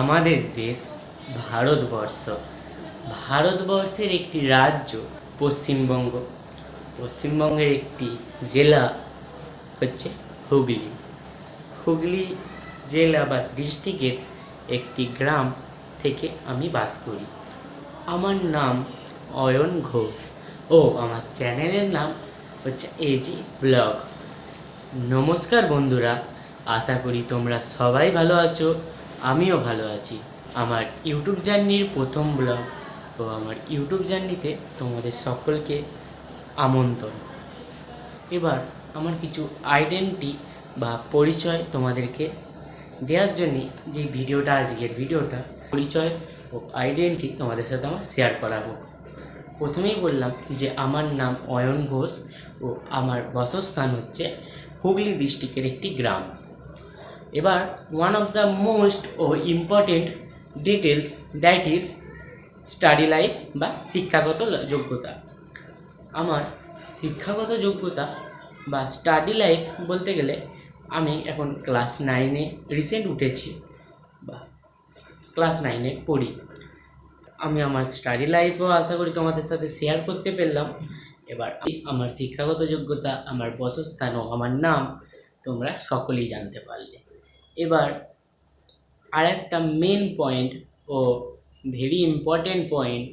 আমাদের দেশ ভারতবর্ষ। ভারতবর্ষের একটি রাজ্য পশ্চিমবঙ্গ। পশ্চিমবঙ্গের একটি জেলা হচ্ছে হুগলি। হুগলি জেলা বা ডিস্ট্রিক্টের একটি গ্রাম থেকে আমি বাস করি। আমার নাম অয়ন ঘোষ ও আমার চ্যানেলের নাম হচ্ছে এজি ব্লগ। নমস্কার বন্ধুরা, আশা করি তোমরা সবাই ভালো আছো, আমিও ভালো আছি। আমার ইউটিউব জার্নির প্রথম ব্লগ ও আমার ইউটিউব জার্নিতে তোমাদের সকলকে আমন্ত্রণ। এবার আমার কিছু আইডেন্টি বা পরিচয় তোমাদেরকে দেওয়ার জন্যে যে ভিডিওটা, আজকের ভিডিওটা পরিচয় ও আইডেন্টি তোমাদের সাথে আমার শেয়ার করাবো। প্রথমেই বললাম যে আমার নাম অয়ন ঘোষ ও আমার বাসস্থান হচ্ছে হুগলি ডিস্ট্রিক্টের একটি গ্রাম। এবার ওয়ান অফ দ্য মোস্ট ও important details, that is study life বা শিক্ষাগত যোগ্যতা। আমার শিক্ষাগত যোগ্যতা বা স্টাডি লাইফ বলতে গেলে আমি এখন ক্লাস 9-এ রিসেন্ট উঠেছি বা ক্লাস 9-এ পড়ি। আমি আমার স্টাডি লাইফও আশা করি তোমাদের সাথে শেয়ার করতে পারলাম। এবার আমার শিক্ষাগত যোগ্যতা, আমার বাসস্থান ও আমার নাম তোমরা সকলেই জানতে পারলে। এবার আর একটা মেন পয়েন্ট ও ভেরি ইম্পর্টেন্ট পয়েন্ট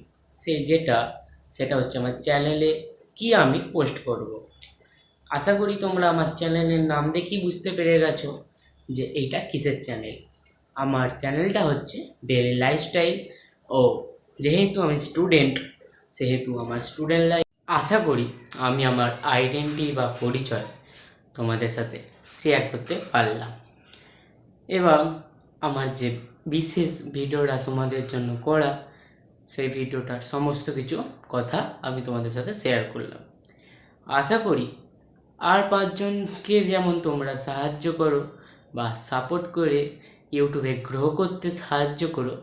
সেটা হচ্ছে আমার চ্যানেলে কি আমি পোস্ট করব। আশা করি তোমরা আমার চ্যানেলের নাম দেখেই বুঝতে পেরে গেছো যে এইটা কিসের চ্যানেল। আমার চ্যানেলটা হচ্ছে ডেইলি লাইফস্টাইল ও যেহেতু আমি স্টুডেন্ট সেহেতু আমার স্টুডেন্ট লাইফ আশা করি আমি আমার আইডেন্টি বা পরিচয় তোমাদের সাথে শেয়ার করতে পারলাম। এবং আমার যে বিশেষ ভিডিওটা তোমাদের জন্য করা, সেই ভিডিওটার সমস্ত কিছু কথা আমি তোমাদের সাথে শেয়ার করলাম। আশা করি আর 5জনকে যেমন তোমরা সাহায্য করো বা সাপোর্ট করে ইউটিউবে গ্রো করতে সাহায্য করো,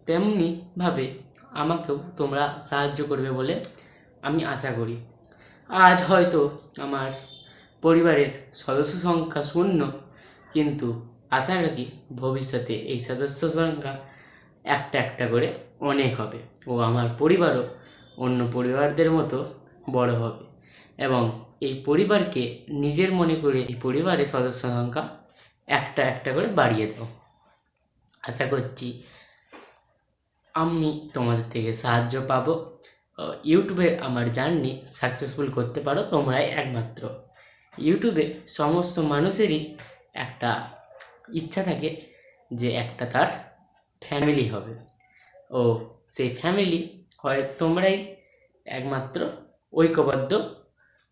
তেমনিভাবে আমাকেও তোমরা সাহায্য করবে বলে আমি আশা করি। আজ হয়তো আমার পরিবারের সদস্য সংখ্যা 0, কিন্তু আশা রাখি ভবিষ্যতে এই সদস্য সংখ্যা একটা একটা করে অনেক হবে ও আমার পরিবারও অন্য পরিবারদের মতো বড় হবে এবং এই পরিবারকে নিজের মনে করে এই পরিবারের সদস্য সংখ্যা একটা একটা করে বাড়িয়ে দেব। আশা করছি আমি তোমাদের থেকে সাহায্য পাবো। ইউটিউবের আমার জার্নি সাকসেসফুল করতে পারো তোমরাই একমাত্র। ইউটিউবে সমস্ত মানুষেরই একটা ইচ্ছা থাকে যে একটা তার ফ্যামিলি হবে ও সেই ফ্যামিলি হয় তোমরাই একমাত্র ঐক্যবদ্ধ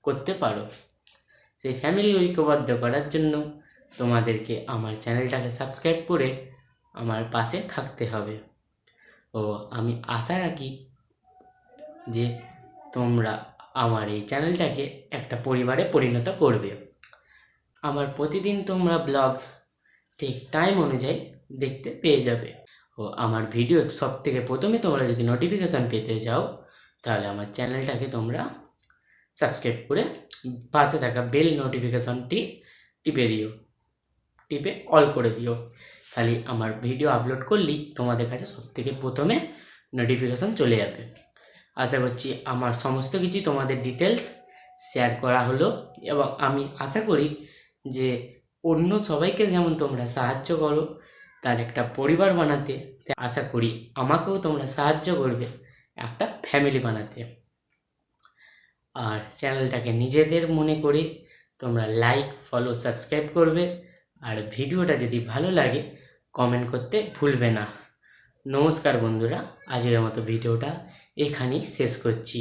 করতে পারো। সেই ফ্যামিলি ঐক্যবদ্ধ করার জন্য তোমাদেরকে আমার চ্যানেলটাকে সাবস্ক্রাইব করে আমার পাশে থাকতে হবে ও আমি আশা রাখি যে তোমরা আমার এই চ্যানেলটাকে একটা পরিবারে পরিণত করবে। আমার প্রতিদিন তোমরা ব্লগ ঠিক টাইম অনুযায়ী দেখতে পেয়ে যাবে ও আমার ভিডিও সবথেকে প্রথমে তোমরা যদি নোটিফিকেশান পেতে চাও তাহলে আমার চ্যানেলটাকে তোমরা সাবস্ক্রাইব করে পাশে থাকা বেল নোটিফিকেশানটি টিপে অল করে দিও। খালি আমার ভিডিও আপলোড করলেই তোমাদের কাছে সবথেকে প্রথমে নোটিফিকেশান চলে যাবে। আশা করছি আমার সমস্ত কিছু তোমাদের ডিটেলস শেয়ার করা হলো এবং আমি আশা করি যে অন্য সবাইকে যেমন তোমরা সাহায্য করো তার একটা পরিবার বানাতে, আশা করি আমাকেও তোমরা সাহায্য করবে একটা ফ্যামিলি বানাতে। আর চ্যানেলটাকে নিজেদের মনে করে তোমরা লাইক, ফলো, সাবস্ক্রাইব করবে। আর ভিডিওটা যদি ভালো লাগে কমেন্ট করতে ভুলবে না। নমস্কার বন্ধুরা, আজকের মতো ভিডিওটা এখানেই শেষ করছি।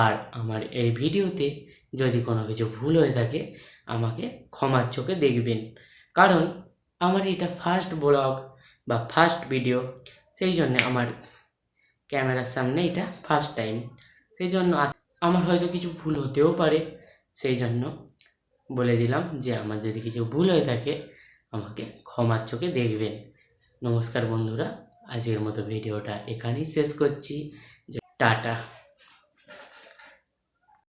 আর আমার এই ভিডিওতে যদি কোনো কিছু ভুল হয়ে থাকে আমাকে ক্ষমার চোখে দেখবেন, কারণ আমার এটা ফার্স্ট ব্লগ বা ফার্স্ট ভিডিও, সেই জন্য আমার ক্যামেরার সামনে এটা ফার্স্ট টাইম, সেই জন্য আমার হয়তো কিছু ভুল হতেও পারে। সেই জন্য বলে দিলাম যে আমার যদি কিছু ভুল হয়ে থাকে আমাকে ক্ষমার চোখে দেখবেন। নমস্কার বন্ধুরা, আজকের মতো ভিডিওটা এখানেই শেষ করছি। টাটা।